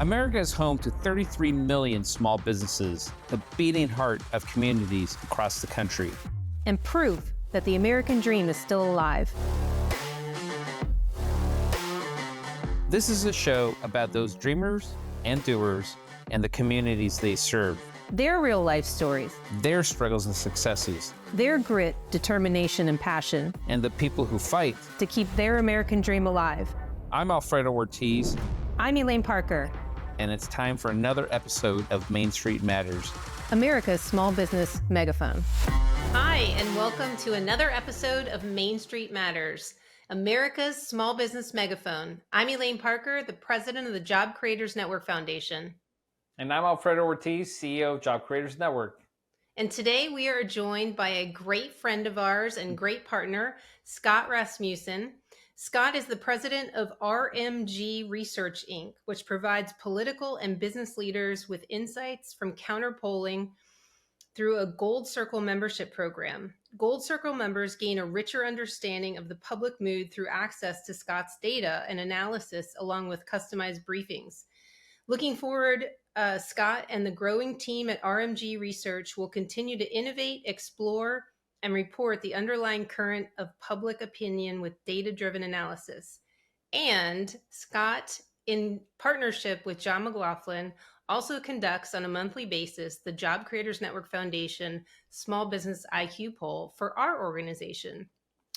America is home to 33 million small businesses, the beating heart of communities across the country. And proof that the American dream is still alive. This is a show about those dreamers and doers and the communities they serve. Their real life stories. Their struggles and successes. Their grit, determination, and passion. And the people who fight to keep their American dream alive. I'm Alfredo Ortiz. I'm Elaine Parker. And it's time for another episode of Main Street Matters, America's small business megaphone. Hi, and welcome to another episode of Main Street Matters, America's small business megaphone. I'm Elaine Parker, the president of the Job Creators Network Foundation. And I'm Alfredo Ortiz, CEO of Job Creators Network. And today we are joined by a great friend of ours and great partner, Scott Rasmussen. Scott is the president of RMG Research Inc., which provides political and business leaders with insights from counterpolling through a Gold Circle membership program. Gold Circle members gain a richer understanding of the public mood through access to Scott's data and analysis, along with customized briefings. Looking forward, Scott and the growing team at RMG Research will continue to innovate, explore, and report the underlying current of public opinion with data-driven analysis. And Scott, in partnership with John McLaughlin, also conducts on a monthly basis the Job Creators Network Foundation Small Business IQ poll for our organization.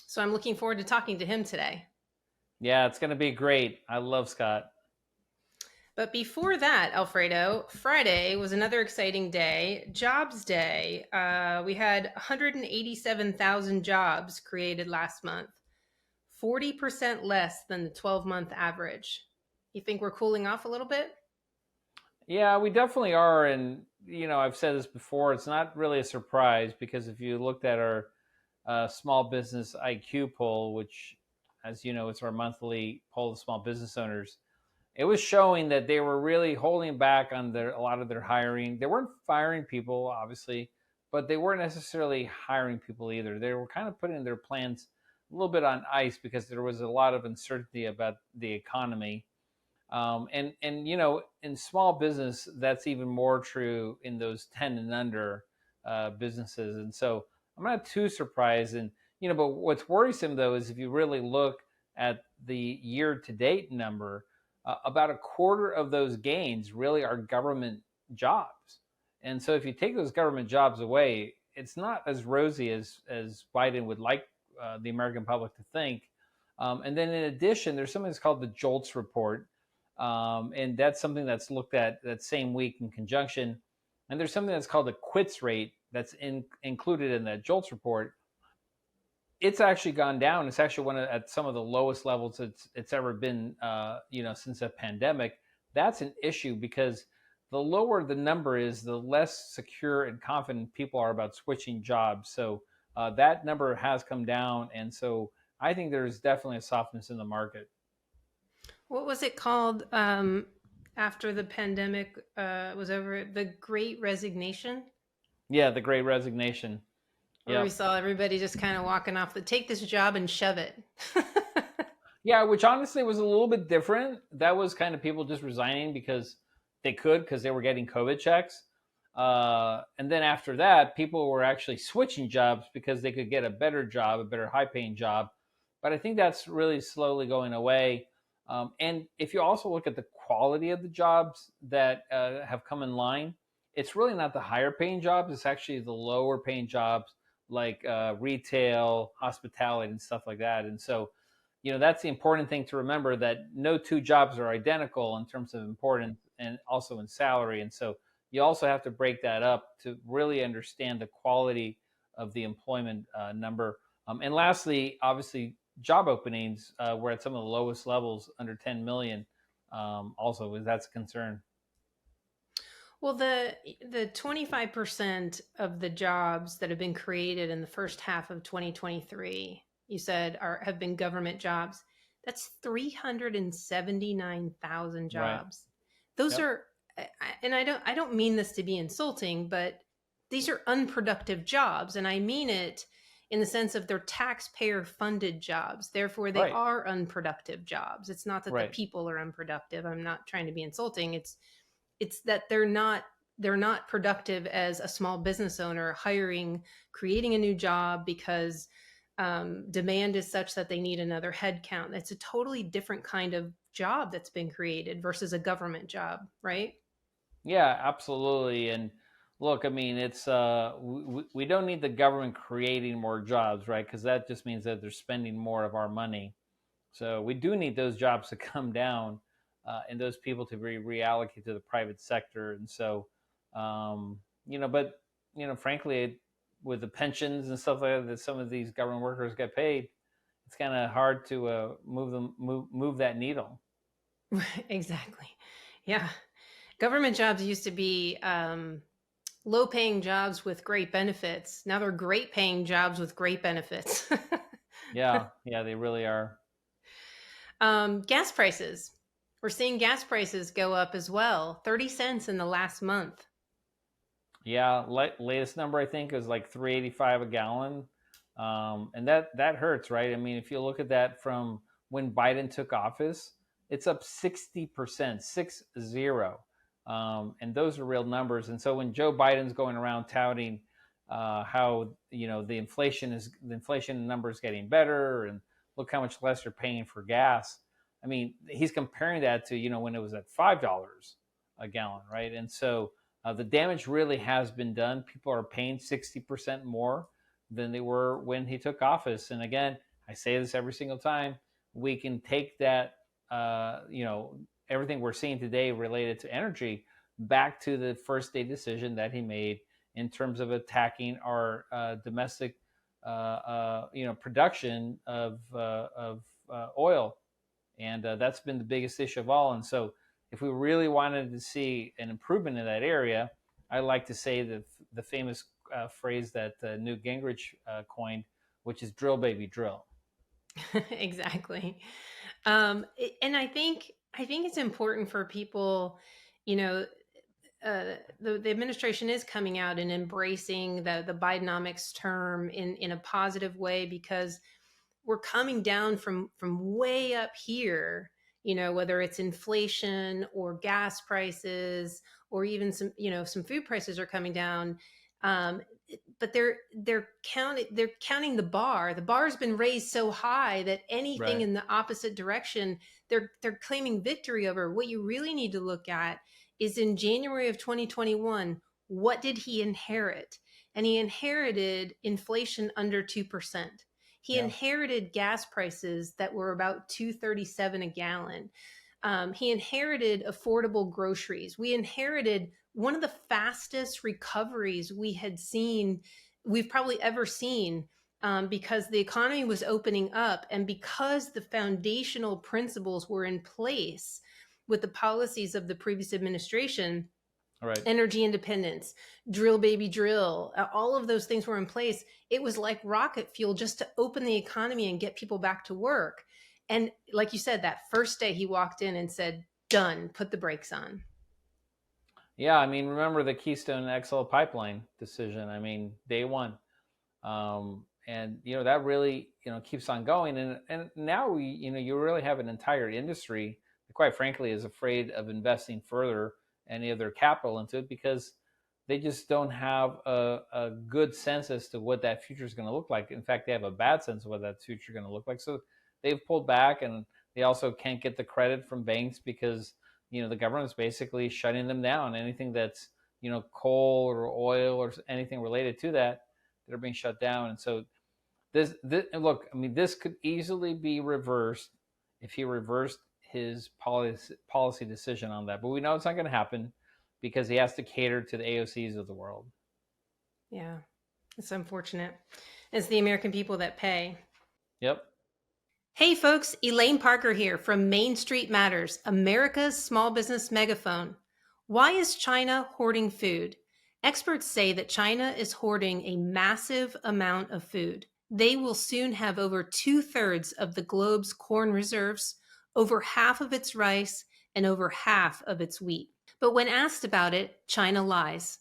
So I'm looking forward to talking to him today. Yeah, it's going to be great. I love Scott. But before that, Alfredo, Friday was another exciting day, Jobs Day. We had 187,000 jobs created last month, 40% less than the 12-month average. You think we're cooling off a little bit? Yeah, we definitely are. And, I've said this before, it's not really a surprise because if you looked at our small business IQ poll, which, as you know, it's our monthly poll of small business owners, it was showing that they were really holding back on a lot of their hiring. They weren't firing people, obviously, but they weren't necessarily hiring people either. They were kind of putting their plans a little bit on ice because there was a lot of uncertainty about the economy. And in small business, that's even more true in those 10 and under businesses. And so I'm not too surprised. And, but what's worrisome, though, is if you really look at the year-to-date number, about a quarter of those gains really are government jobs. And so if you take those government jobs away, it's not as rosy as Biden would like the American public to think. And then in addition, there's something that's called the JOLTS report. And that's something that's looked at that same week in conjunction. And there's something that's called the quits rate that's included in that JOLTS report. It's actually gone down. It's actually at some of the lowest levels it's ever been, since the pandemic. That's an issue because the lower the number is, the less secure and confident people are about switching jobs. So that number has come down. And so I think there's definitely a softness in the market. What was it called after the pandemic was over? The Great Resignation? Yeah, the Great Resignation. Where we saw everybody just kind of walking off take this job and shove it. Yeah, which honestly was a little bit different. That was kind of people just resigning because they could, because they were getting COVID checks. And then after that, people were actually switching jobs because they could get a better job, a better high-paying job. But I think that's really slowly going away. And if you also look at the quality of the jobs that have come in line, it's really not the higher-paying jobs. It's actually the lower-paying jobs, like retail, hospitality, and stuff like that. And so, that's the important thing to remember, that no two jobs are identical in terms of importance and also in salary. And so you also have to break that up to really understand the quality of the employment number. And lastly, obviously, job openings were at some of the lowest levels, under 10 million, also, that's a concern. Well, the 25% of the jobs that have been created in the first half of 2023, you said have been government jobs. That's 379,000 jobs. Right. Those are, and I don't mean this to be insulting, but these are unproductive jobs, and I mean it in the sense of they're taxpayer funded jobs. Therefore, they Right. are unproductive jobs. It's not that the Right. people are unproductive. I'm not trying to be insulting. It's that they're not productive as a small business owner creating a new job because demand is such that they need another headcount. It's a totally different kind of job that's been created versus a government job, right? Yeah, absolutely. And look, I mean, it's we don't need the government creating more jobs, right? Because that just means that they're spending more of our money. So we do need those jobs to come down, and those people to be reallocated to the private sector. And so, but frankly, with the pensions and stuff like that some of these government workers get paid, it's kind of hard to move that needle. Exactly. Yeah. Government jobs used to be low paying jobs with great benefits. Now they're great paying jobs with great benefits. Yeah, they really are. Gas prices. We're seeing gas prices go up as well. 30 cents in the last month. Yeah, latest number I think is like 3.85 a gallon, and that hurts, right? I mean, if you look at that from when Biden took office, it's up 60%, 60, and those are real numbers. And so when Joe Biden's going around touting how the inflation numbers getting better, and look how much less you're paying for gas. I mean, he's comparing that to when it was at $5 a gallon, right? And so the damage really has been done. People are paying 60% more than they were when he took office. And again, I say this every single time. We can take that, everything we're seeing today related to energy back to the first day decision that he made in terms of attacking our domestic, production of oil. And that's been the biggest issue of all. And so if we really wanted to see an improvement in that area, I like to say that the famous phrase that Newt Gingrich coined, which is "drill, baby, drill." Exactly. And I think it's important for people, the administration is coming out and embracing the Bidenomics term in a positive way, because we're coming down from way up here, whether it's inflation or gas prices or even some food prices are coming down. But they're counting the bar. The bar's been raised so high that anything Right. in the opposite direction, they're claiming victory over. What you really need to look at is in January of 2021, what did he inherit? And he inherited inflation under 2%. He Yeah. inherited gas prices that were about $2.37 a gallon. He inherited affordable groceries. We inherited one of the fastest recoveries we've probably ever seen, because the economy was opening up and because the foundational principles were in place with the policies of the previous administration. Right. Energy independence, drill baby drill, all of those things were in place. It was like rocket fuel just to open the economy and get people back to work. And like you said, that first day he walked in and said, done, put the brakes on. Yeah, I mean, remember the Keystone XL pipeline decision. I mean, day one. And that really keeps on going. And now you really have an entire industry that, quite frankly, is afraid of investing further any of their capital into it, because they just don't have a good sense as to what that future is going to look like. In fact, they have a bad sense of what that future is going to look like. So they've pulled back, and they also can't get the credit from banks because the government's basically shutting them down. Anything that's coal or oil or anything related to that, they're being shut down. And so this look, I mean, this could easily be reversed if he reversed his policy decision on that. But we know it's not going to happen because he has to cater to the AOCs of the world. Yeah, it's unfortunate. It's the American people that pay. Yep. Hey folks, Elaine Parker here from Main Street Matters, America's small business megaphone. Why is China hoarding food? Experts say that China is hoarding a massive amount of food. They will soon have over 2/3 of the globe's corn reserves, over half of its rice, and over half of its wheat. But when asked about it, China lies.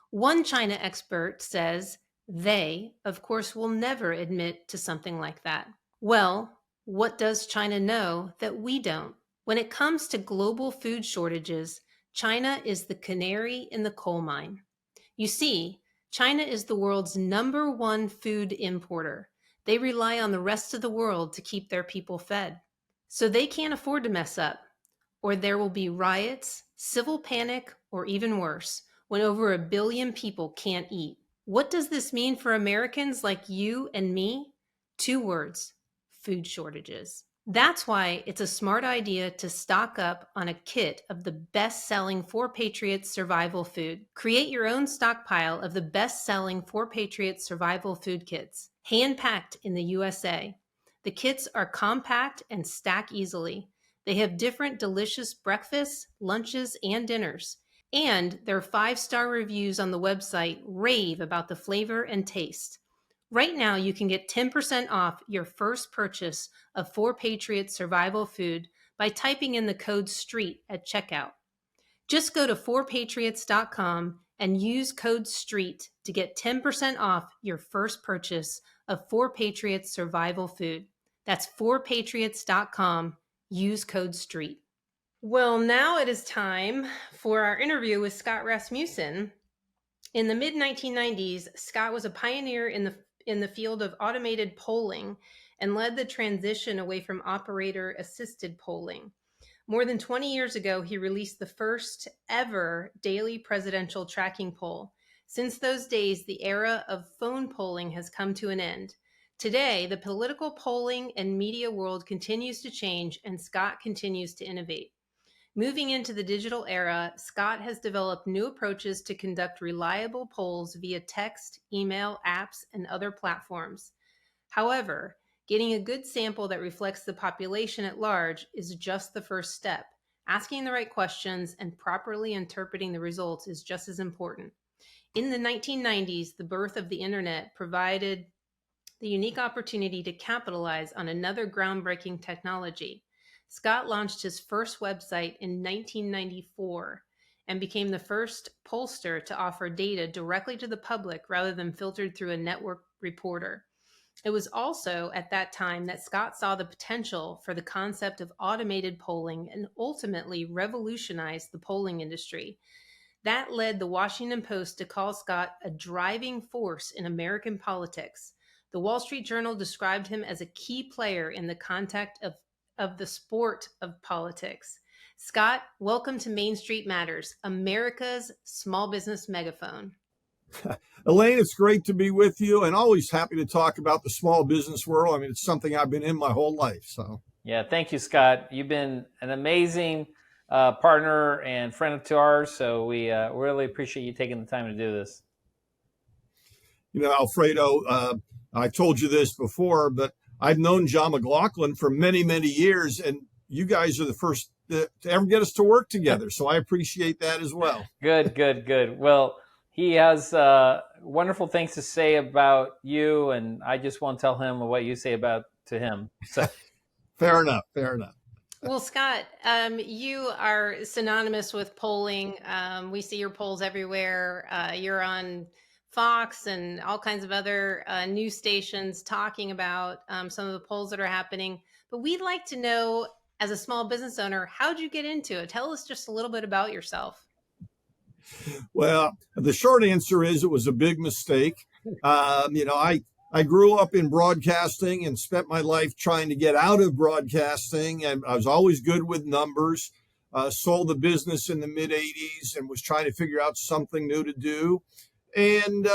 One China expert says They, of course, will never admit to something like that. Well, what does China know that we don't? When it comes to global food shortages, China is the canary in the coal mine. You see, China is the world's #1 food importer. They rely on the rest of the world to keep their people fed. So they can't afford to mess up, or there will be riots, civil panic, or even worse, when over 1 billion people can't eat. What does this mean for Americans like you and me? 2 words: food shortages. That's why it's a smart idea to stock up on a kit of the best-selling 4 Patriots survival food. Create your own stockpile of the best-selling 4 Patriots survival food kits, hand-packed in the USA. The kits are compact and stack easily. They have different delicious breakfasts, lunches, and dinners. And their 5-star reviews on the website rave about the flavor and taste. Right now, you can get 10% off your first purchase of 4 Patriots survival food by typing in the code STREET at checkout. Just go to 4patriots.com and use code STREET to get 10% off your first purchase of 4 Patriots survival food. That's 4patriots.com. Use code STREET. Well, now it is time for our interview with Scott Rasmussen. In the mid-1990s, Scott was a pioneer in the field of automated polling and led the transition away from operator-assisted polling. More than 20 years ago, he released the first ever daily presidential tracking poll. Since those days, the era of phone polling has come to an end. Today, the political polling and media world continues to change, and Scott continues to innovate. Moving into the digital era, Scott has developed new approaches to conduct reliable polls via text, email, apps, and other platforms. However, getting a good sample that reflects the population at large is just the first step. Asking the right questions and properly interpreting the results is just as important. In the 1990s, the birth of the internet provided the unique opportunity to capitalize on another groundbreaking technology. Scott launched his first website in 1994 and became the first pollster to offer data directly to the public rather than filtered through a network reporter. It was also at that time that Scott saw the potential for the concept of automated polling and ultimately revolutionized the polling industry. That led the Washington Post to call Scott a driving force in American politics. The Wall Street Journal described him as a key player in the context of the sport of politics. Scott, welcome to Main Street Matters, America's small business megaphone. Elaine, it's great to be with you, and always happy to talk about the small business world. I mean, it's something I've been in my whole life. So, yeah, thank you, Scott. You've been an amazing partner and friend to ours, so we really appreciate you taking the time to do this. You know, Alfredo, I told you this before, but I've known John McLaughlin for many, many years, and you guys are the first to ever get us to work together. So I appreciate that as well. Good. Well, he has wonderful things to say about you, and I just won't tell him what you say to him. So, Fair enough. Well, Scott, you are synonymous with polling. We see your polls everywhere. You're on Fox and all kinds of other news stations talking about some of the polls that are happening. But we'd like to know, as a small business owner, how'd you get into it? Tell us just a little bit about yourself. Well, the short answer is it was a big mistake. I grew up in broadcasting and spent my life trying to get out of broadcasting. And I was always good with numbers, sold the business in the mid-'80s and was trying to figure out something new to do. And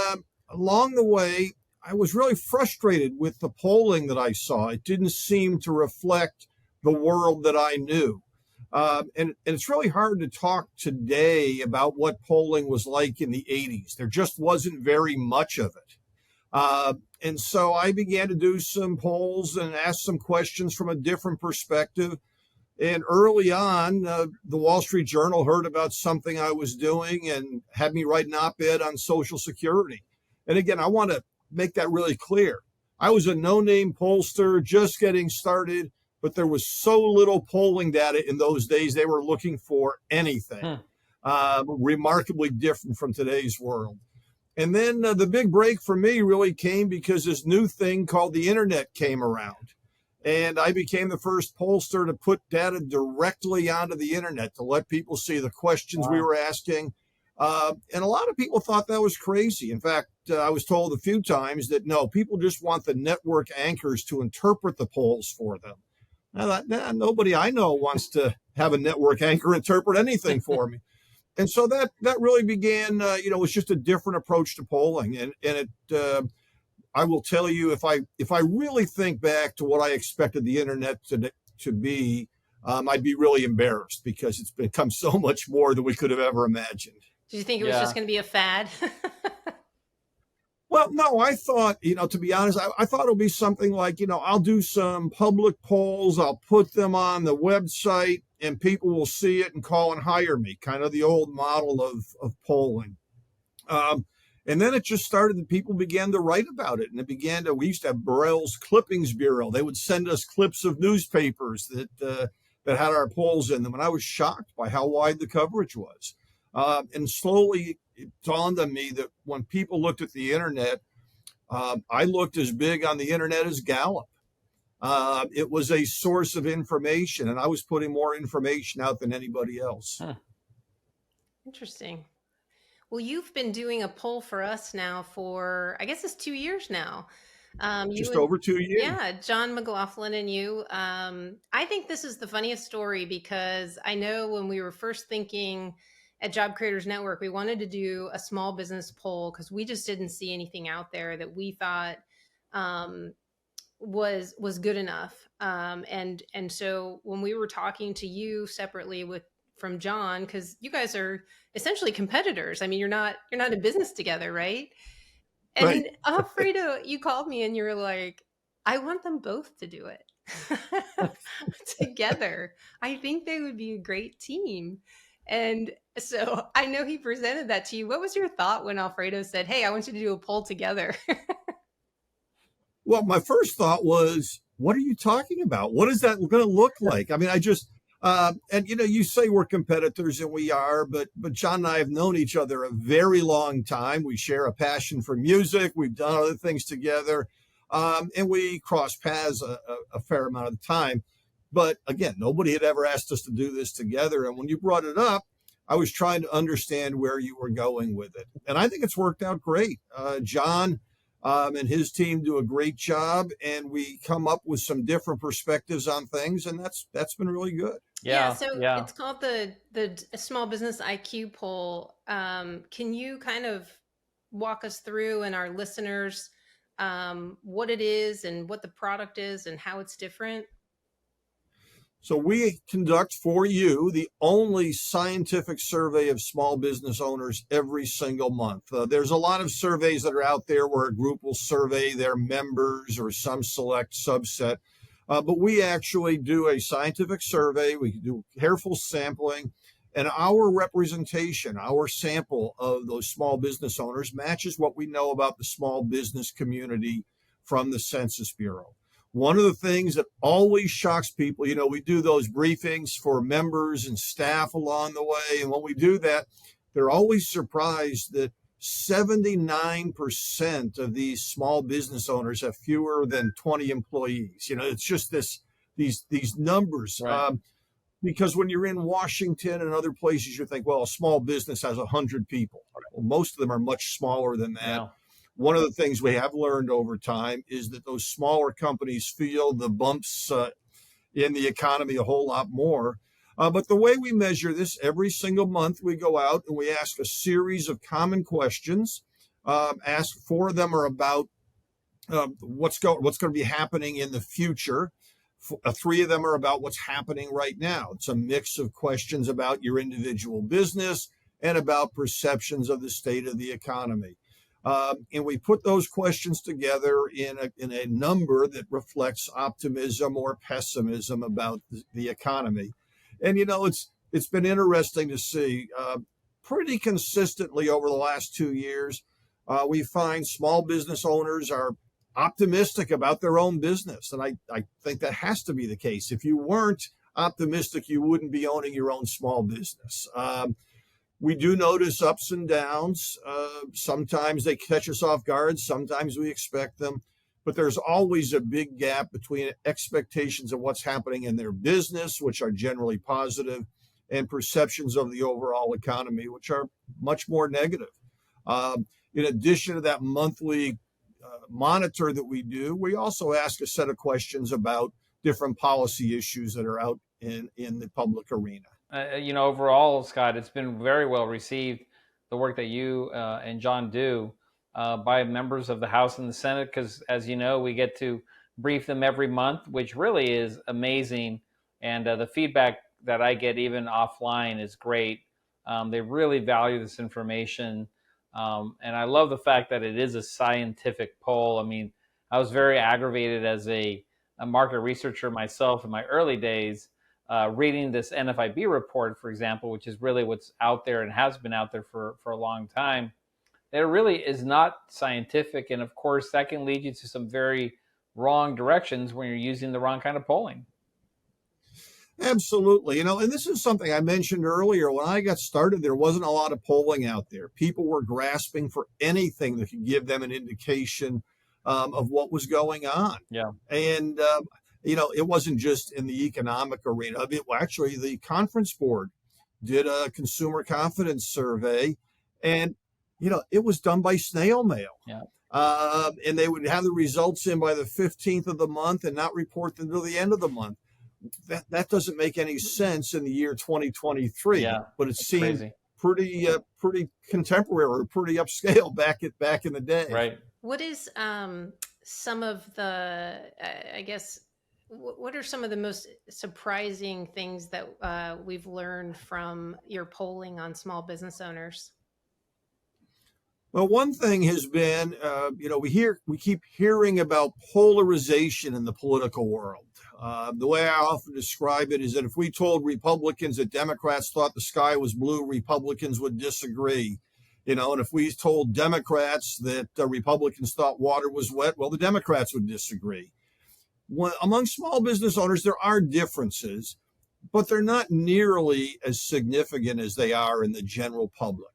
along the way, I was really frustrated with the polling that I saw. It didn't seem to reflect the world that I knew. And it's really hard to talk today about what polling was like in the 80s. There just wasn't very much of it. And so I began to do some polls and ask some questions from a different perspective. And early on, the Wall Street Journal heard about something I was doing and had me write an op-ed on Social Security. And again, I want to make that really clear. I was a no-name pollster just getting started, but there was so little polling data in those days, they were looking for anything. Remarkably different from today's world. And then the big break for me really came because this new thing called the internet came around. And I became the first pollster to put data directly onto the internet to let people see the questions we were asking. And a lot of people thought that was crazy. In fact, I was told a few times that no, people just want the network anchors to interpret the polls for them. I thought, nah, nobody I know wants to have a network anchor interpret anything for me. And so that really began, it was just a different approach to polling. And it, I will tell you, if I really think back to what I expected the internet to be, I'd be really embarrassed because it's become so much more than we could have ever imagined. Did you think it was just going to be a fad? Well, no, I thought, to be honest, I thought it would be something like, I'll do some public polls, I'll put them on the website, and people will see it and call and hire me, kind of the old model of polling. And then it just started that people began to write about it. And we used to have Burrell's Clippings Bureau. They would send us clips of newspapers that had our polls in them. And I was shocked by how wide the coverage was. And slowly it dawned on me that when people looked at the internet, I looked as big on the internet as Gallup. It was a source of information, and I was putting more information out than anybody else. Huh. Interesting. Well, you've been doing a poll for us now for, I guess it's 2 years now. Just over 2 years. Yeah, John McLaughlin and you. I think this is the funniest story because I know when we were first thinking at Job Creators Network, we wanted to do a small business poll because we just didn't see anything out there that we thought was good enough. And so when we were talking to you separately from John, because you guys are essentially competitors. I mean, you're not in business together, right? And Right. Alfredo, you called me and you were like, I want them both to do it together. I think they would be a great team. And so I know he presented that to you. What was your thought when Alfredo said, hey, I want you to do a poll together? Well, my first thought was, what are you talking about? What is that going to look like? I mean, and you say we're competitors, and we are, but John and I have known each other a very long time. We share a passion for music. We've done other things together, and we cross paths a fair amount of the time. But again, nobody had ever asked us to do this together. And when you brought it up, I was trying to understand where you were going with it. And I think it's worked out great. John and his team do a great job, and we come up with some different perspectives on things, and that's been really good. Yeah. So it's called the Small Business IQ poll. Can you kind of walk us through and our listeners what it is and what the product is and how it's different? So we conduct for you the only scientific survey of small business owners every single month. There's a lot of surveys that are out there where a group will survey their members or some select subset. But we actually do a scientific survey. We do careful sampling, and our representation, our sample of those small business owners matches what we know about the small business community from the Census Bureau. One of the things that always shocks people, we do those briefings for members and staff along the way. And when we do that, they're always surprised that 79% of these small business owners have fewer than 20 employees. It's just these numbers. Right. Because when you're in Washington and other places, you think, well, a small business has 100 people. Well, most of them are much smaller than that. Yeah. One of the things we have learned over time is that those smaller companies feel the bumps in the economy a whole lot more. But the way we measure this, every single month we go out and we ask a series of common questions. Ask 4 of them are about what's going to be happening in the future. 3 of them are about what's happening right now. It's a mix of questions about your individual business and about perceptions of the state of the economy. And we put those questions together in a number that reflects optimism or pessimism about the economy. And, it's been interesting to see pretty consistently over the last 2 years, we find small business owners are optimistic about their own business. And I think that has to be the case. If you weren't optimistic, you wouldn't be owning your own small business. We do notice ups and downs. Sometimes they catch us off guard. Sometimes we expect them. But there's always a big gap between expectations of what's happening in their business, which are generally positive, and perceptions of the overall economy, which are much more negative. In addition to that monthly monitor that we do, we also ask a set of questions about different policy issues that are out in the public arena. Overall, Scott, it's been very well received, the work that you and John do by members of the House and the Senate, because as you know, we get to brief them every month, which really is amazing. And the feedback that I get even offline is great. They really value this information. And I love the fact that it is a scientific poll. I mean, I was very aggravated as a market researcher myself in my early days, reading this NFIB report, for example, which is really what's out there and has been out there for a long time. It really is not scientific. And of course, that can lead you to some very wrong directions when you're using the wrong kind of polling. Absolutely. And this is something I mentioned earlier. When I got started, there wasn't a lot of polling out there. People were grasping for anything that could give them an indication of what was going on. Yeah. And, it wasn't just in the economic arena. I mean, actually, the Conference Board did a consumer confidence survey, and, it was done by snail mail. Yeah. And they would have the results in by the 15th of the month and not report them until the end of the month. That doesn't make any sense in the year 2023, but it seemed pretty contemporary or pretty upscale back in the day. Right. What is some of the, what are some of the most surprising things that we've learned from your polling on small business owners? Well, one thing has been, we keep hearing about polarization in the political world. The way I often describe it is that if we told Republicans that Democrats thought the sky was blue, Republicans would disagree. And if we told Democrats that Republicans thought water was wet, well, the Democrats would disagree. Among small business owners, there are differences, but they're not nearly as significant as they are in the general public.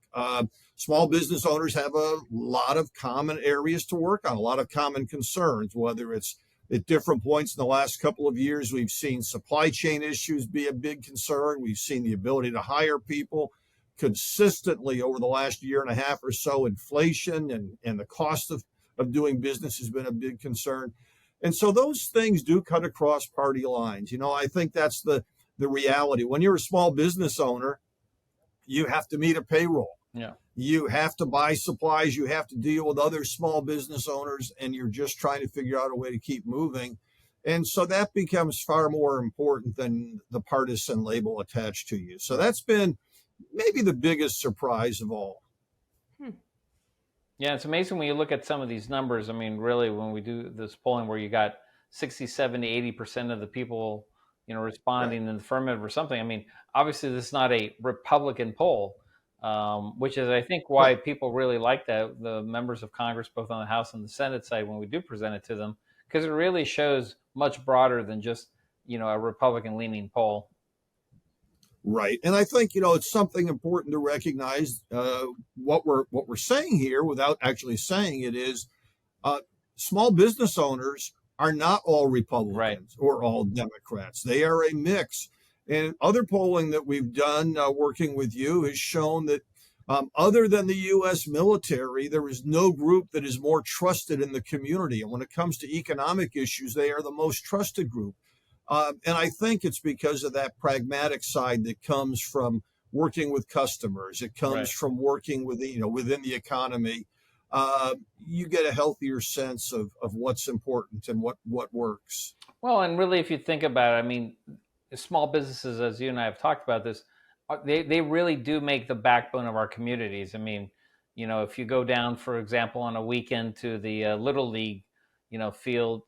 Small business owners have a lot of common areas to work on, a lot of common concerns, whether it's at different points in the last couple of years. We've seen supply chain issues be a big concern. We've seen the ability to hire people consistently over the last year and a half or so. Inflation and the cost of doing business has been a big concern. And so those things do cut across party lines. I think that's the reality. When you're a small business owner, you have to meet a payroll. Yeah. You have to buy supplies. You have to deal with other small business owners, and you're just trying to figure out a way to keep moving. And so that becomes far more important than the partisan label attached to you. So that's been maybe the biggest surprise of all. Yeah, it's amazing when you look at some of these numbers. I mean, really, when we do this polling where you got 60, 70, 80% of the people, responding in the affirmative or something. I mean, obviously, this is not a Republican poll. Which is, I think, why people really like that, the members of Congress, both on the House and the Senate side, when we do present it to them, because it really shows much broader than just, a Republican-leaning poll. Right. And I think, it's something important to recognize what we're saying here without actually saying it is small business owners are not all Republicans or all Democrats. They are a mix. And other polling that we've done working with you has shown that other than the U.S. military, there is no group that is more trusted in the community. And when it comes to economic issues, they are the most trusted group. And I think it's because of that pragmatic side that comes from working with customers. It comes from working with within the economy. You get a healthier sense of what's important and what works. Well, and really, if you think about it, I mean, small businesses, as you and I have talked about this, they really do make the backbone of our communities. I mean, if you go down, for example, on a weekend to the Little League, field,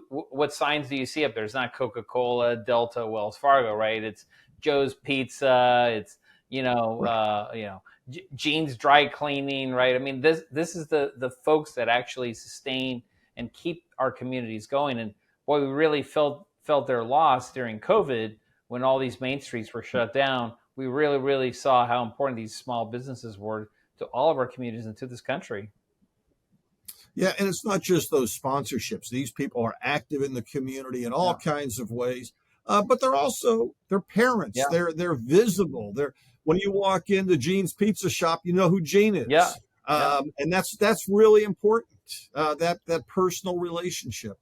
what signs do you see up there? It's not Coca-Cola, Delta, Wells Fargo, right? It's Joe's Pizza. It's, Jean's Dry Cleaning, right? I mean, this is the folks that actually sustain and keep our communities going. And boy, we really felt their loss during COVID when all these main streets were shut down. we really, really saw how important these small businesses were to all of our communities and to this country. Yeah, and it's not just those sponsorships. These people are active in the community in all kinds of ways, but they're parents. Yeah. They're visible. When you walk into Gene's Pizza Shop, you know who Gene is. Yeah. And that's really important. That personal relationship.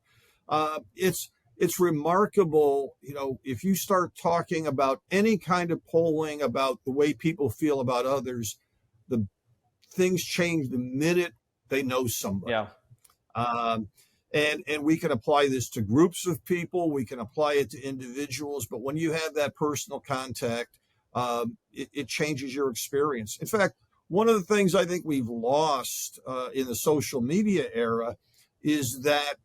It's remarkable, if you start talking about any kind of polling about the way people feel about others, the things change the minute they know somebody. Yeah. And we can apply this to groups of people. We can apply it to individuals. But when you have that personal contact, it changes your experience. In fact, one of the things I think we've lost in the social media era is that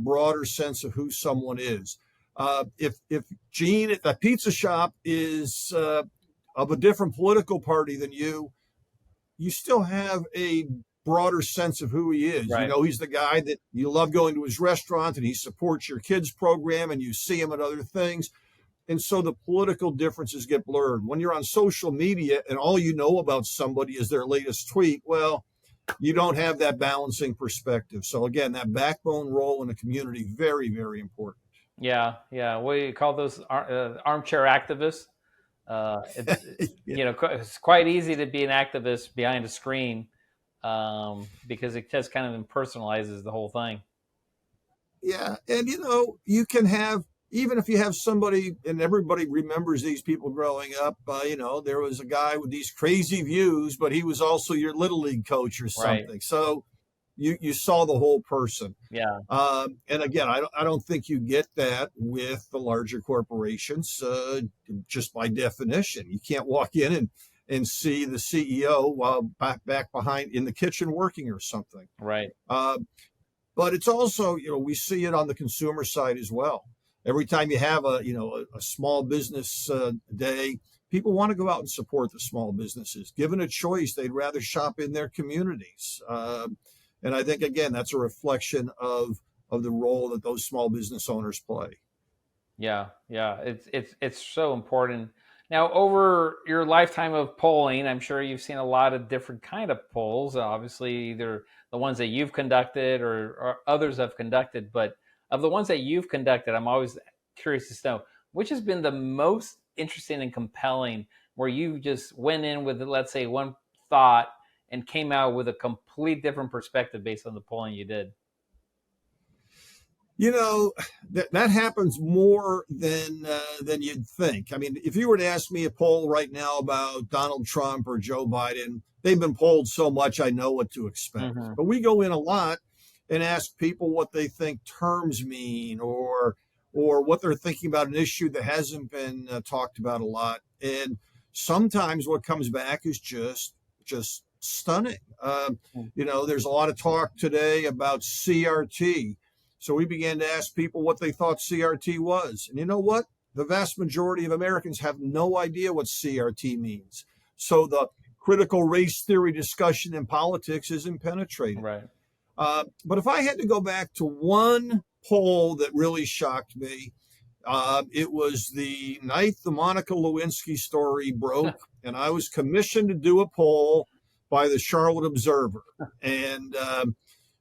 broader sense of who someone is. If Gene at the pizza shop is of a different political party than you still have a broader sense of who he is. Right. He's the guy that you love going to his restaurant and he supports your kids' program and you see him at other things. And so the political differences get blurred. When you're on social media and all you know about somebody is their latest tweet, well, you don't have that balancing perspective. So again, that backbone role in a community, very, very important. Yeah. We call those armchair activists. It's quite easy to be an activist behind a screen because it just kind of impersonalizes the whole thing. Yeah. And, you can have, even if you have somebody, and everybody remembers these people growing up, there was a guy with these crazy views, but he was also your little league coach or something. Right. So you saw the whole person. Yeah. And again, I don't think you get that with the larger corporations, just by definition. You can't walk in and see the CEO while back behind in the kitchen working or something. Right. But it's also, we see it on the consumer side as well. Every time you have a small business day, people want to go out and support the small businesses. Given a choice, they'd rather shop in their communities. And I think, again, that's a reflection of the role that those small business owners play. Yeah. It's so important. Now, over your lifetime of polling, I'm sure you've seen a lot of different kind of polls. Obviously, either the ones that you've conducted or others have conducted. But of the ones that you've conducted, I'm always curious to know which has been the most interesting and compelling, where you just went in with, let's say, one thought and came out with a complete different perspective based on the polling you did. That happens more than you'd think. I mean, if you were to ask me a poll right now about Donald Trump or Joe Biden, they've been polled so much I know what to expect. Mm-hmm. But we go in a lot and ask people what they think terms mean or what they're thinking about an issue that hasn't been talked about a lot. And sometimes what comes back is just stunning. There's a lot of talk today about CRT. So we began to ask people what they thought CRT was. And you know what? The vast majority of Americans have no idea what CRT means. So the critical race theory discussion in politics isn't penetrating. Right. But if I had to go back to one poll that really shocked me, it was the night the Monica Lewinsky story broke, and I was commissioned to do a poll by the Charlotte Observer. And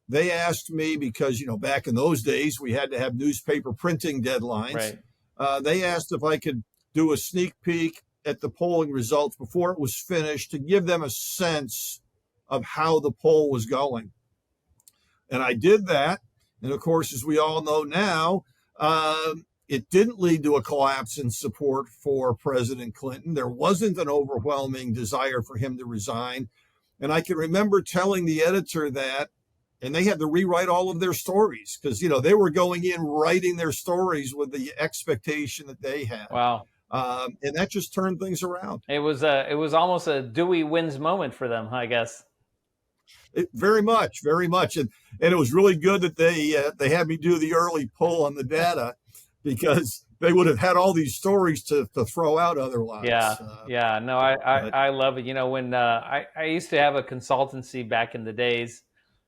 they asked me, because, back in those days, we had to have newspaper printing deadlines. Right. They asked if I could do a sneak peek at the polling results before it was finished to give them a sense of how the poll was going. And I did that. And of course, as we all know now, it didn't lead to a collapse in support for President Clinton. There wasn't an overwhelming desire for him to resign. And I can remember telling the editor that, and they had to rewrite all of their stories because, they were going in writing their stories with the expectation that they had. Wow. And that just turned things around. It was almost a Dewey wins moment for them, I guess. Very much. And it was really good that they had me do the early poll on the data because they would have had all these stories to throw out otherwise. Yeah. No, I love it. When I used to have a consultancy back in the days,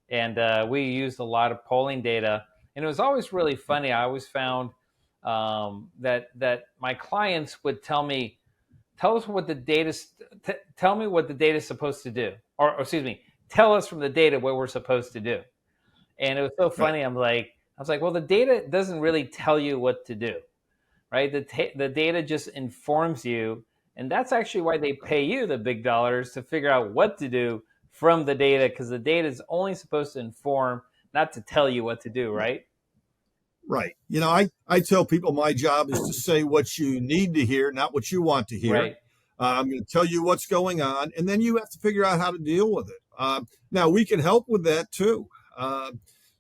and we used a lot of polling data, and it was always really funny. I always found that my clients would tell tell us what the data. Tell me what the data is supposed to do, or excuse me, tell us from the data what we're supposed to do. And it was so funny. Right. I was like, well, the data doesn't really tell you what to do, right? The data just informs you, and that's actually why they pay you the big dollars to figure out what to do from the data, because the data is only supposed to inform, not to tell you what to do, right? Right. You know, I tell people my job is to say what you need to hear, not what you want to hear. Right. I'm going to tell you what's going on, and then you have to figure out how to deal with it. Now, we can help with that too.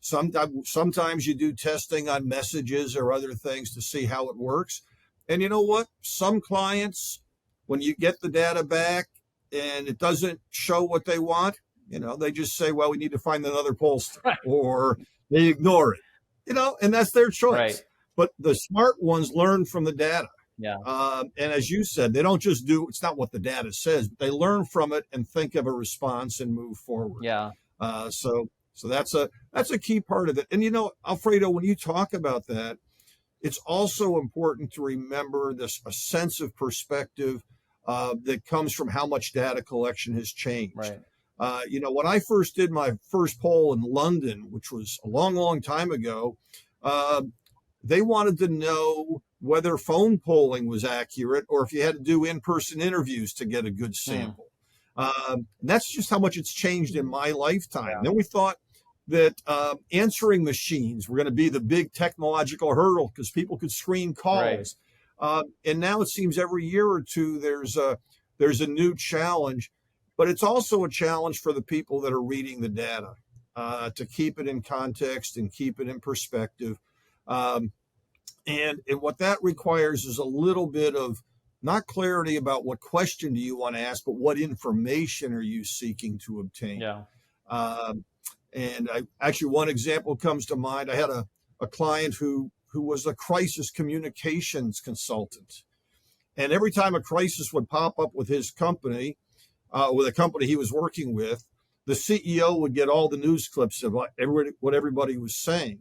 Sometimes you do testing on messages or other things to see how it works. And you know what? Some clients, when you get the data back and it doesn't show what they want, you know, they just say, well, we need to find another pollster, or they ignore it, you know, and that's their choice. Right. But the smart ones learn from the data. Yeah. And as you said, they don't just do, it's not what the data says, but they learn from it and think of a response and move forward. Yeah. So that's a key part of it. And, you know, Alfredo, when you talk about that, it's also important to remember a sense of perspective that comes from how much data collection has changed. Right. You know, when I first did my first poll in London, which was a long, long time ago, they wanted to know whether phone polling was accurate or if you had to do in-person interviews to get a good sample. And that's just how much it's changed in my lifetime. Yeah. Then we thought that answering machines were going to be the big technological hurdle because people could screen calls. Right. And now it seems every year or two there's a new challenge, but it's also a challenge for the people that are reading the data to keep it in context and keep it in perspective. And what that requires is a little bit of not clarity about what question do you want to ask, but what information are you seeking to obtain? Yeah. And one example comes to mind. I had a client who was a crisis communications consultant. And every time a crisis would pop up with his company, with a company he was working with, the CEO would get all the news clips of what everybody was saying.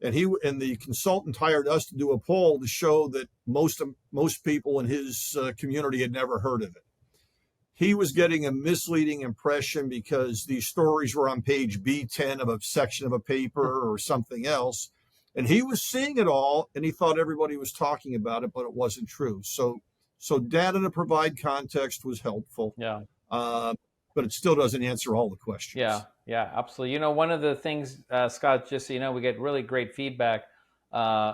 And the consultant hired us to do a poll to show that most people in his community had never heard of it. He was getting a misleading impression because these stories were on page B10 of a section of a paper or something else. And he was seeing it all, and he thought everybody was talking about it, but it wasn't true. So data to provide context was helpful. Yeah. But it still doesn't answer all the questions. Yeah, absolutely. You know, one of the things, Scott, just so you know, we get really great feedback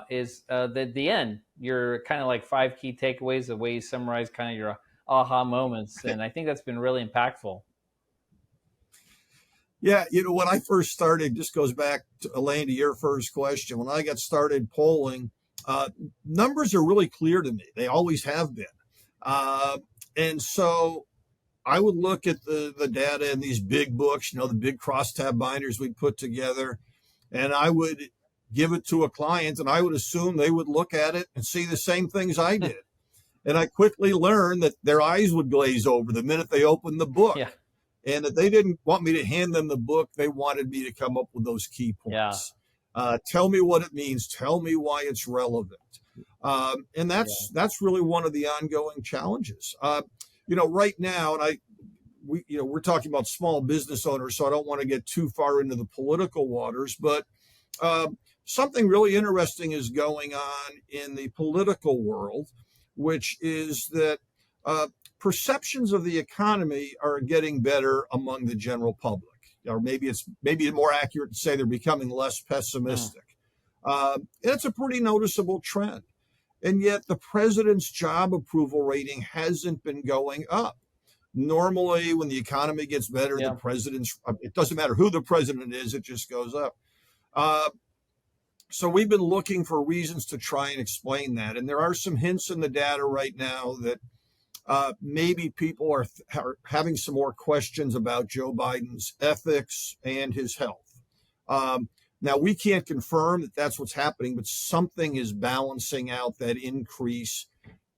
is the end. Your kind of like 5 key takeaways, the way you summarize kind of your aha moments. And I think that's been really impactful. Yeah, you know, when I first started, just goes back to Elaine, to your first question. When I got started polling, numbers are really clear to me. They always have been. And so I would look at the data in these big books, you know, the big crosstab binders we put together, and I would give it to a client, and I would assume they would look at it and see the same things I did. And I quickly learned that their eyes would glaze over the minute they opened the book. Yeah. And that they didn't want me to hand them the book. They wanted me to come up with those key points. Yeah. Tell me what it means. Tell me why it's relevant. And that's really one of the ongoing challenges. You know, right now, and we're talking about small business owners, so I don't want to get too far into the political waters, but something really interesting is going on in the political world, which is that perceptions of the economy are getting better among the general public, or maybe it's more accurate to say they're becoming less pessimistic. And it's a pretty noticeable trend. And yet the president's job approval rating hasn't been going up. Normally, when the economy gets better, the president's, it doesn't matter who the president is, it just goes up. So we've been looking for reasons to try and explain that. And there are some hints in the data right now that maybe people are having some more questions about Joe Biden's ethics and his health. Now, we can't confirm that that's what's happening, but something is balancing out that increase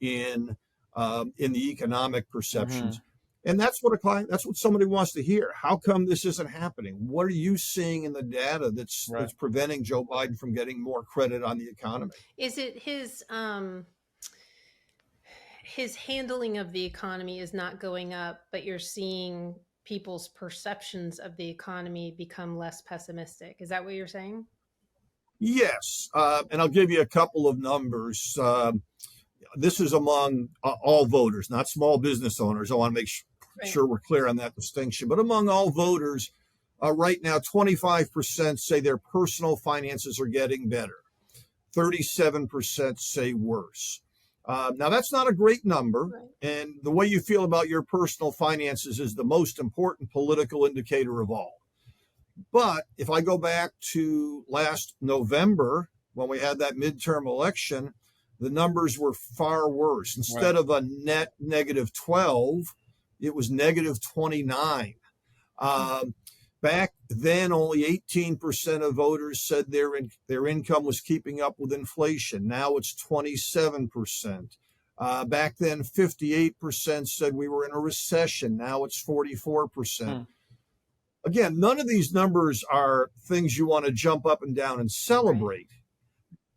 in the economic perceptions. Mm-hmm. And that's what somebody wants to hear. How come this isn't happening? What are you seeing in the data that's preventing Joe Biden from getting more credit on the economy? Is it his handling of the economy is not going up, but you're seeing people's perceptions of the economy become less pessimistic. Is that what you're saying? Yes, and I'll give you a couple of numbers. This is among all voters, not small business owners. I want to make sure we're clear on that distinction. But among all voters, right now, 25% say their personal finances are getting better. 37% say worse. Now, that's not a great number. Right. And the way you feel about your personal finances is the most important political indicator of all. But if I go back to last November, when we had that midterm election, the numbers were far worse. Instead of a net negative 12, it was negative 29. Back then, only 18% of voters said their income was keeping up with inflation. Now it's 27%. Back then, 58% said we were in a recession. Now it's 44%. Again, none of these numbers are things you want to jump up and down and celebrate.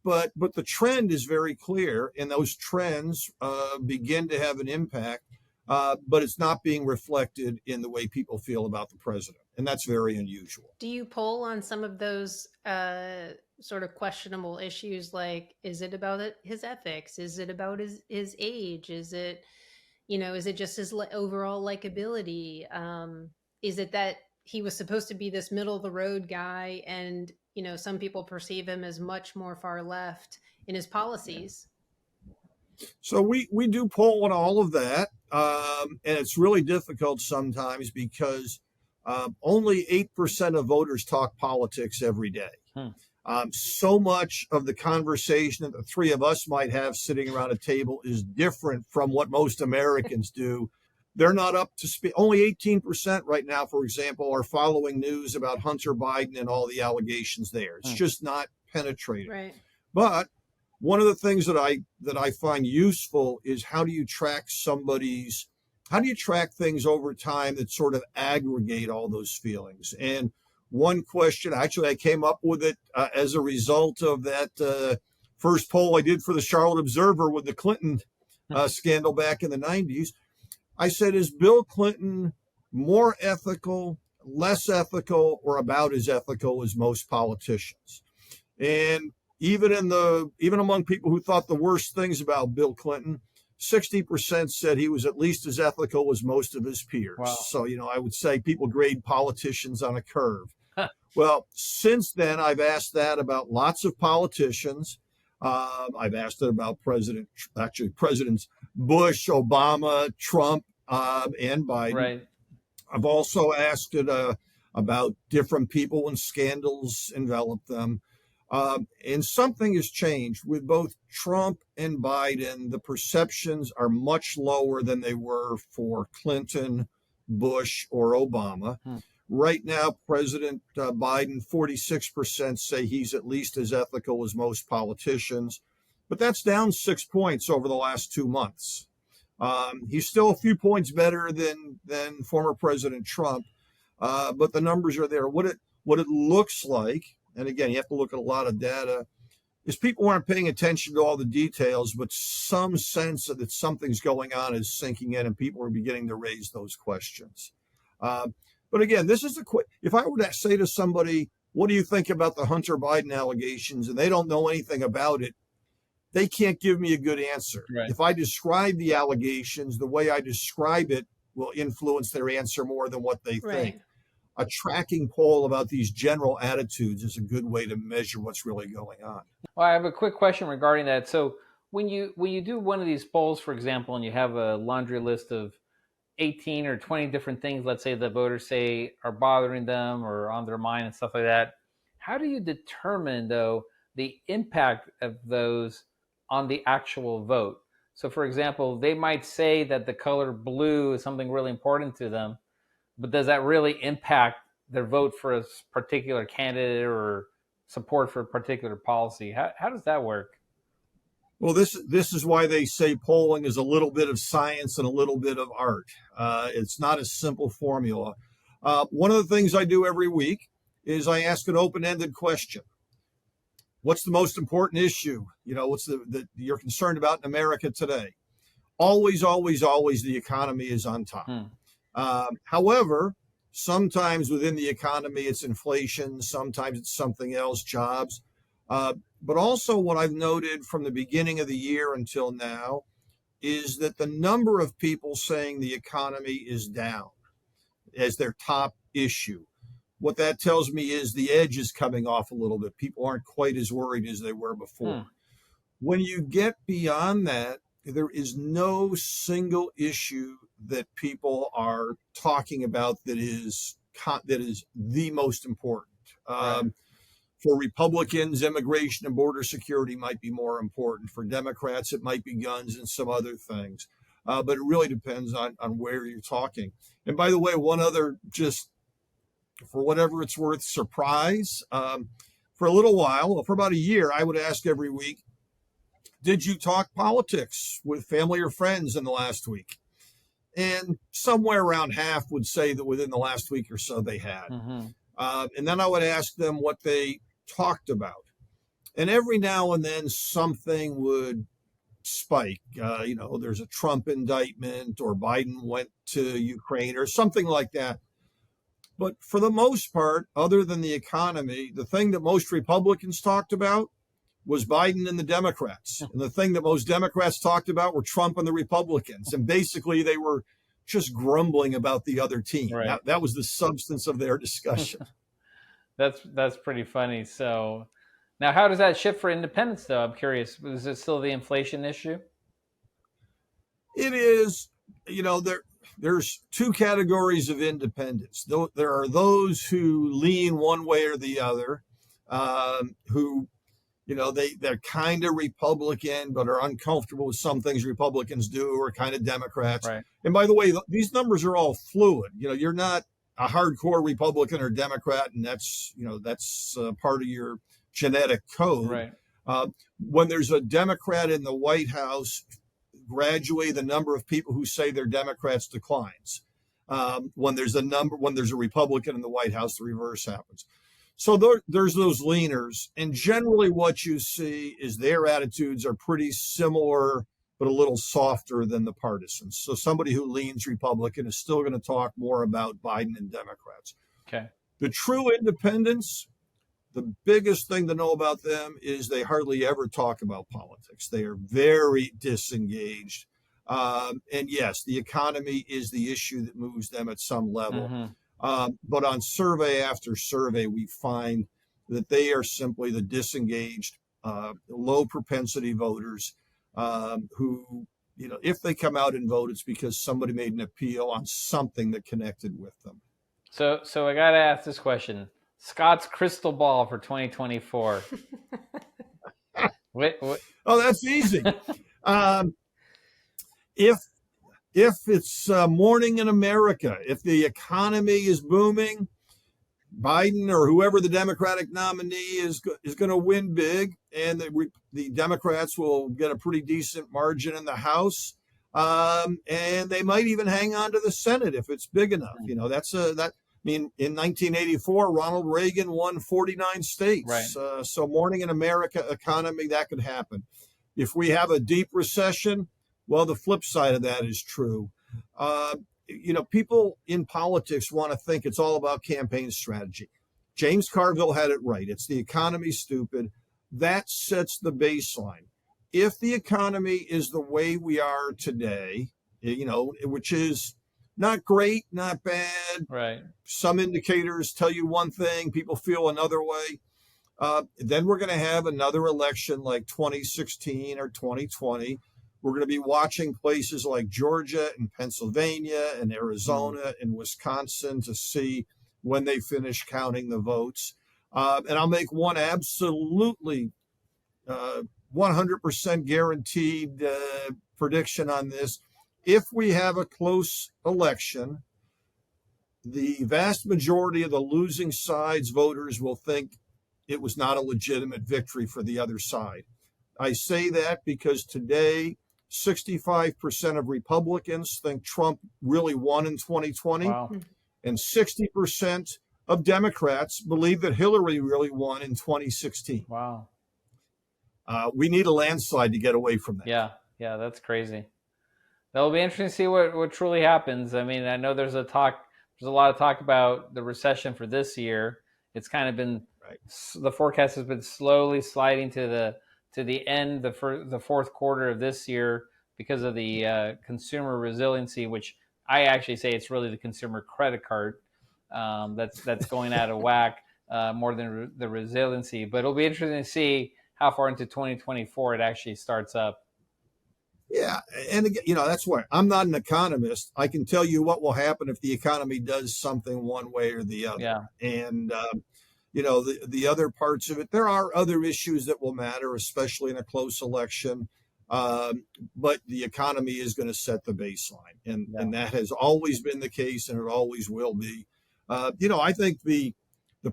But the trend is very clear, and those trends begin to have an impact, but it's not being reflected in the way people feel about the president, and that's very unusual. Do you poll on some of those sort of questionable issues, like is it about his ethics? Is it about his age? Is it, is it just his overall likability? Is it that he was supposed to be this middle of the road guy, and some people perceive him as much more far left in his policies? So we do poll on all of that, and it's really difficult sometimes because only 8% of voters talk politics every day. So much of the conversation that the three of us might have sitting around a table is different from what most Americans do. They're not up to speed. Only 18% right now, for example, are following news about Hunter Biden and all the allegations there. It's just not penetrating. Right. But one of the things that I find useful is how do you track things over time that sort of aggregate all those feelings? And one question, actually, I came up with it as a result of that first poll I did for the Charlotte Observer with the Clinton scandal back in the 90s. I said, is Bill Clinton more ethical, less ethical, or about as ethical as most politicians? And even among people who thought the worst things about Bill Clinton, 60% said he was at least as ethical as most of his peers. Wow. So, I would say people grade politicians on a curve. Well, since then, I've asked that about lots of politicians. I've asked it about Presidents Bush, Obama, Trump, and Biden. Right. I've also asked it about different people when scandals envelop them. And something has changed with both Trump and Biden. The perceptions are much lower than they were for Clinton, Bush, or Obama. Right now, President Biden, 46% say he's at least as ethical as most politicians, but that's down 6 points over the last 2 months. He's still a few points better than former President Trump, but the numbers are there. What it looks like, and again, you have to look at a lot of data, is people aren't paying attention to all the details, but some sense that something's going on is sinking in, and people are beginning to raise those questions. But again, this is if I were to say to somebody, what do you think about the Hunter Biden allegations, and they don't know anything about it, they can't give me a good answer. Right. If I describe the allegations, the way I describe it will influence their answer more than what they think. A tracking poll about these general attitudes is a good way to measure what's really going on. Well, I have a quick question regarding that. So when you do one of these polls, for example, and you have a laundry list of 18 or 20 different things, let's say the voters say are bothering them or on their mind and stuff like that, how do you determine, though, the impact of those on the actual vote? So, for example, they might say that the color blue is something really important to them, but does that really impact their vote for a particular candidate or support for a particular policy? How does that work? Well, this is why they say polling is a little bit of science and a little bit of art. It's not a simple formula. One of the things I do every week is I ask an open-ended question. What's the most important issue? What's that you're concerned about in America today? always, always, always the economy is on top. However, sometimes within the economy, it's inflation. Sometimes it's something else, jobs. But also what I've noted from the beginning of the year until now is that the number of people saying the economy is down as their top issue. What that tells me is the edge is coming off a little bit. People aren't quite as worried as they were before. When you get beyond that, there is no single issue that people are talking about that is the most important. Right. For Republicans, immigration and border security might be more important. For Democrats, it might be guns and some other things. But it really depends on where you're talking. And by the way, one other, just for whatever it's worth, surprise. For a little while, for about a year, I would ask every week, did you talk politics with family or friends in the last week? And somewhere around half would say that within the last week or so they had. And then I would ask them what they talked about. And every now and then something would spike. There's a Trump indictment, or Biden went to Ukraine, or something like that. But for the most part, other than the economy, the thing that most Republicans talked about was Biden and the Democrats. And the thing that most Democrats talked about were Trump and the Republicans. And basically they were just grumbling about the other team. Right. That was the substance of their discussion. That's pretty funny. So now how does that shift for independents, though? I'm curious. Is it still the inflation issue? It is. There's two categories of independents. There are those who lean one way or the other, who, they're kind of Republican, but are uncomfortable with some things Republicans do, or kind of Democrats. Right. And by the way, these numbers are all fluid. You're not a hardcore Republican or Democrat, and that's part of your genetic code. Right. When there's a Democrat in the White House, gradually the number of people who say they're Democrats declines. When there's a Republican in the White House, the reverse happens. So there's those leaners, and generally what you see is their attitudes are pretty similar, but a little softer than the partisans. So somebody who leans Republican is still going to talk more about Biden and Democrats. Okay. The true independents, the biggest thing to know about them is they hardly ever talk about politics. They are very disengaged. And yes, the economy is the issue that moves them at some level. But on survey after survey, we find that they are simply the disengaged, low propensity voters who, if they come out and vote, it's because somebody made an appeal on something that connected with them. So I got to ask this question. Scott's crystal ball for 2024. What? Oh, that's easy. If it's morning in America, if the economy is booming, Biden or whoever the Democratic nominee is going to win big, and the Democrats will get a pretty decent margin in the House, and they might even hang on to the Senate if it's big enough. In 1984, Ronald Reagan won 49 states. Right. So morning in America economy, that could happen. If we have a deep recession, well, the flip side of that is true. People in politics want to think it's all about campaign strategy. James Carville had it right. It's the economy, stupid. That sets the baseline. If the economy is the way we are today, which is not great, not bad. Right. Some indicators tell you one thing, people feel another way. Then we're going to have another election like 2016 or 2020. We're going to be watching places like Georgia and Pennsylvania and Arizona and Wisconsin to see when they finish counting the votes. And I'll make one absolutely 100% guaranteed prediction on this. If we have a close election, the vast majority of the losing side's voters will think it was not a legitimate victory for the other side. I say that because today, 65% of Republicans think Trump really won in 2020. Wow. And 60% of Democrats believe that Hillary really won in 2016. Wow. We need a landslide to get away from that. Yeah, that's crazy. That'll be interesting to see what truly happens. I mean, I know there's a lot of talk about the recession for this year. It's kind of been Right. the forecast has been slowly sliding to the end, the fourth quarter of this year because of the consumer resiliency, which I actually say it's really the consumer credit card that's going out of whack more than the resiliency. But it'll be interesting to see how far into 2024 it actually starts up. Yeah, and again, that's why I'm not an economist. I can tell you what will happen if the economy does something one way or the other. Yeah. And the other parts of it, there are other issues that will matter, especially in a close election. But the economy is going to set the baseline, and that has always been the case, and it always will be. I think the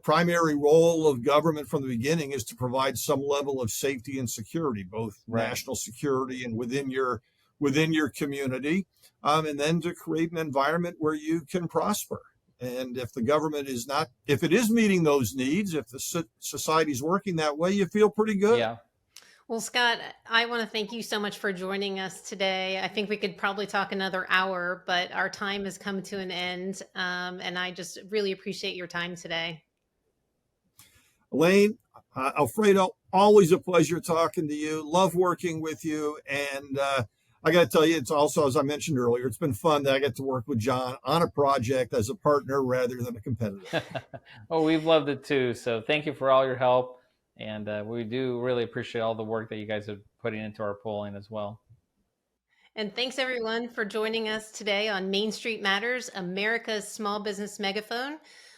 primary role of government from the beginning is to provide some level of safety and security, both national security and within your community, and then to create an environment where you can prosper. And if the government if it is meeting those needs, if the society is working that way, you feel pretty good. Yeah. Well, Scott, I want to thank you so much for joining us today. I think we could probably talk another hour, but our time has come to an end. And I just really appreciate your time today. Elaine, Alfredo, always a pleasure talking to you. Love working with you. And I got to tell you, it's also, as I mentioned earlier, it's been fun that I get to work with John on a project as a partner rather than a competitor. Well, we've loved it too. So thank you for all your help. And we do really appreciate all the work that you guys are putting into our polling as well. And thanks everyone for joining us today on Main Street Matters, America's Small Business Megaphone.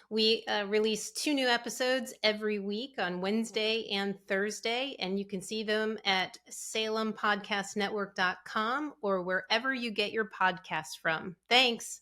We release 2 new episodes every week on Wednesday and Thursday, and you can see them at salempodcastnetwork.com or wherever you get your podcasts from. Thanks.